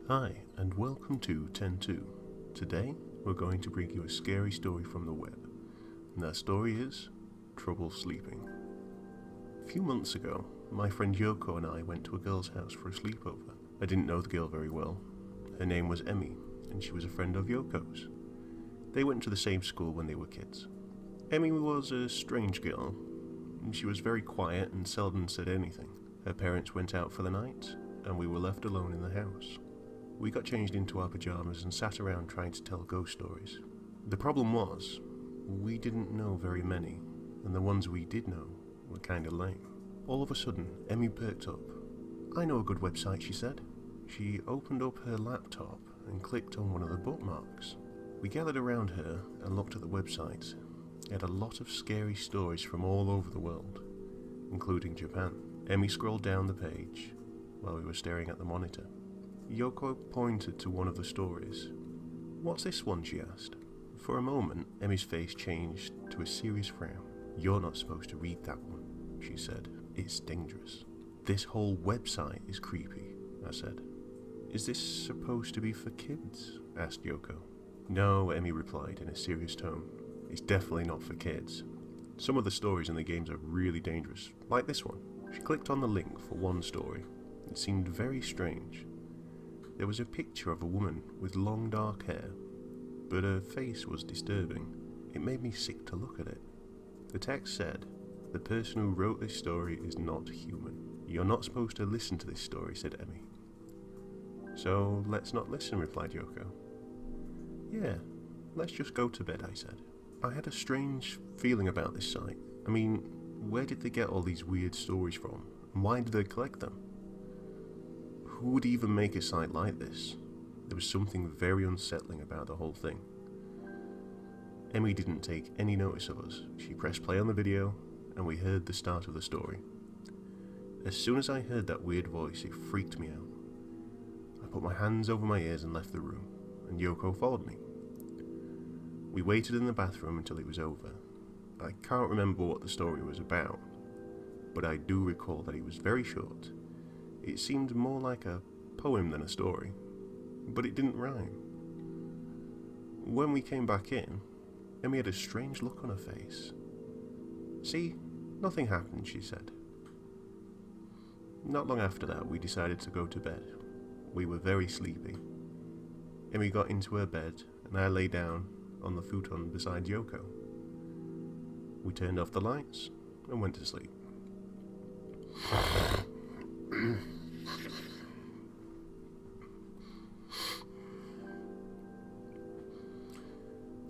Hi, and welcome to 10-2. Today, we're going to bring you a scary story from the web, and that story is Trouble Sleeping. A few months ago, my friend Yoko and I went to a girl's house for a sleepover. I didn't know the girl very well. Her name was Emmy, and she was a friend of Yoko's. They went to the same school when they were kids. Emmy was a strange girl, and she was very quiet and seldom said anything. Her parents went out for the night, and we were left alone in the house. We got changed into our pajamas and sat around trying to tell ghost stories. The problem was, we didn't know very many, and the ones we did know were kinda lame. All of a sudden, Emmy perked up. "I know a good website," she said. She opened up her laptop and clicked on one of the bookmarks. We gathered around her and looked at the website. It had a lot of scary stories from all over the world, including Japan. Emmy scrolled down the page while we were staring at the monitor. Yoko pointed to one of the stories. "What's this one?" she asked. For a moment, Emmy's face changed to a serious frown. "You're not supposed to read that one," she said. "It's dangerous." "This whole website is creepy," I said. "Is this supposed to be for kids?" asked Yoko. "No," Emmy replied in a serious tone. "It's definitely not for kids. Some of the stories in the games are really dangerous, like this one." She clicked on the link for one story. It seemed very strange. There was a picture of a woman with long dark hair, but her face was disturbing. It made me sick to look at it. The text said, "The person who wrote this story is not human." "You're not supposed to listen to this story," said Emmy. "So let's not listen," replied Yoko. "Yeah, let's just go to bed," I said. I had a strange feeling about this site. I mean, where did they get all these weird stories from? And why did they collect them? Who would even make a site like this? There was something very unsettling about the whole thing. Emmy didn't take any notice of us. She pressed play on the video, and we heard the start of the story. As soon as I heard that weird voice, it freaked me out. I put my hands over my ears and left the room, and Yoko followed me. We waited in the bathroom until it was over. I can't remember what the story was about, but I do recall that it was very short. It seemed more like a poem than a story, but it didn't rhyme. When we came back in, Emmy had a strange look on her face. "See, nothing happened," she said. Not long after that, we decided to go to bed. We were very sleepy. Emmy got into her bed, and I lay down on the futon beside Yoko. We turned off the lights and went to sleep.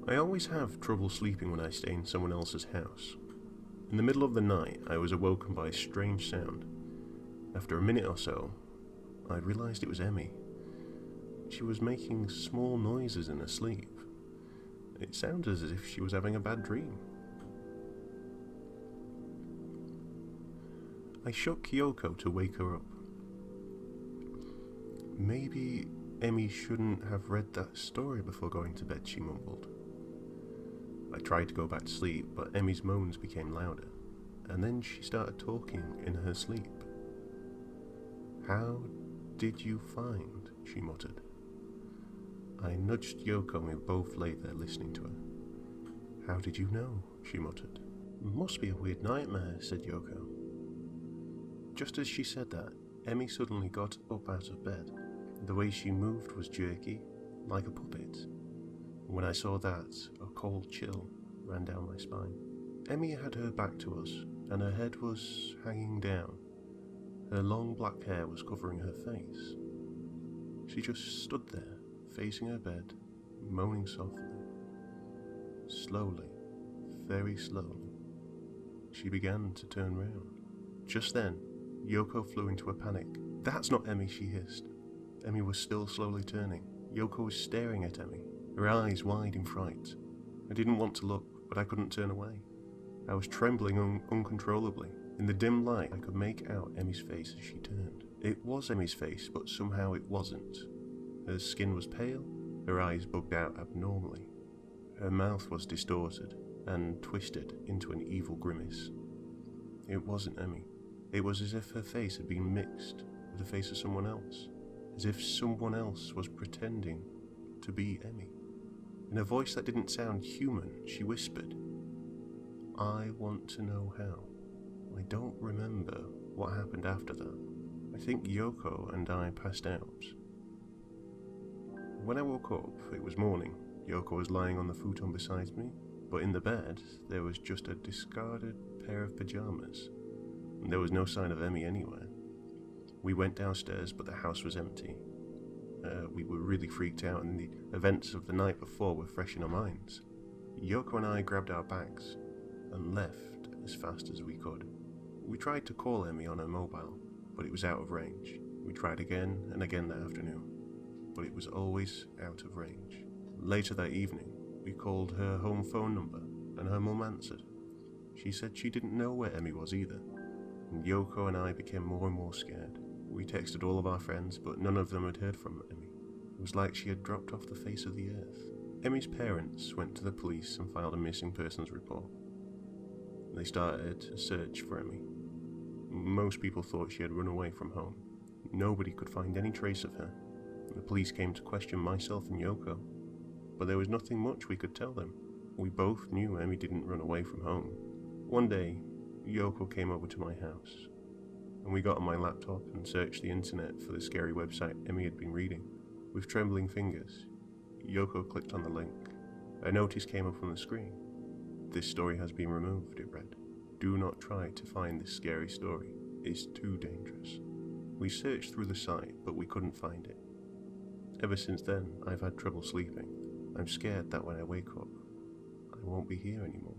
I always have trouble sleeping when I stay in someone else's house. In the middle of the night, I was awoken by a strange sound. After a minute or so, I realized it was Emmy. She was making small noises in her sleep. It sounded as if she was having a bad dream. I shook Yoko to wake her up. "Maybe Emmy shouldn't have read that story before going to bed," she mumbled. I tried to go back to sleep, but Emmy's moans became louder, and then she started talking in her sleep. "How did you find?" she muttered. I nudged Yoko and we both lay there listening to her. "How did you know?" she muttered. "Must be a weird nightmare," said Yoko. Just as she said that, Emmy suddenly got up out of bed. The way she moved was jerky, like a puppet. When I saw that, a cold chill ran down my spine. Emmy had her back to us, and her head was hanging down. Her long black hair was covering her face. She just stood there, facing her bed, moaning softly. Slowly, very slowly, she began to turn round. Just then, Yoko flew into a panic. "That's not Emmy," she hissed. Emmy was still slowly turning. Yoko was staring at Emmy, her eyes wide in fright. I didn't want to look, but I couldn't turn away. I was trembling uncontrollably. In the dim light, I could make out Emmy's face as she turned. It was Emmy's face, but somehow it wasn't. Her skin was pale, her eyes bugged out abnormally. Her mouth was distorted and twisted into an evil grimace. It wasn't Emmy. It was as if her face had been mixed with the face of someone else. as if someone else was pretending to be Emmy. In a voice that didn't sound human, she whispered, "I want to know how." I don't remember what happened after that. I think Yoko and I passed out. When I woke up, it was morning. Yoko was lying on the futon beside me, but in the bed, there was just a discarded pair of pajamas. And there was no sign of Emmy anywhere. We went downstairs, but the house was empty. We were really freaked out, and the events of the night before were fresh in our minds. Yoko and I grabbed our bags and left as fast as we could. We tried to call Emmy on her mobile, but it was out of range. We tried again and again that afternoon, but it was always out of range. Later that evening, we called her home phone number, and her mum answered. She said she didn't know where Emmy was either, and Yoko and I became more and more scared. We texted all of our friends, but none of them had heard from Emmy. It was like she had dropped off the face of the earth. Emmy's parents went to the police and filed a missing persons report. They started a search for Emmy. Most people thought she had run away from home. Nobody could find any trace of her. The police came to question myself and Yoko, but there was nothing much we could tell them. We both knew Emmy didn't run away from home. One day, Yoko came over to my house, and we got on my laptop and searched the internet for the scary website Emmy had been reading. With trembling fingers, Yoko clicked on the link. A notice came up on the screen. "This story has been removed," it read. "Do not try to find this scary story. It's too dangerous." We searched through the site, but we couldn't find it. Ever since then, I've had trouble sleeping. I'm scared that when I wake up, I won't be here anymore.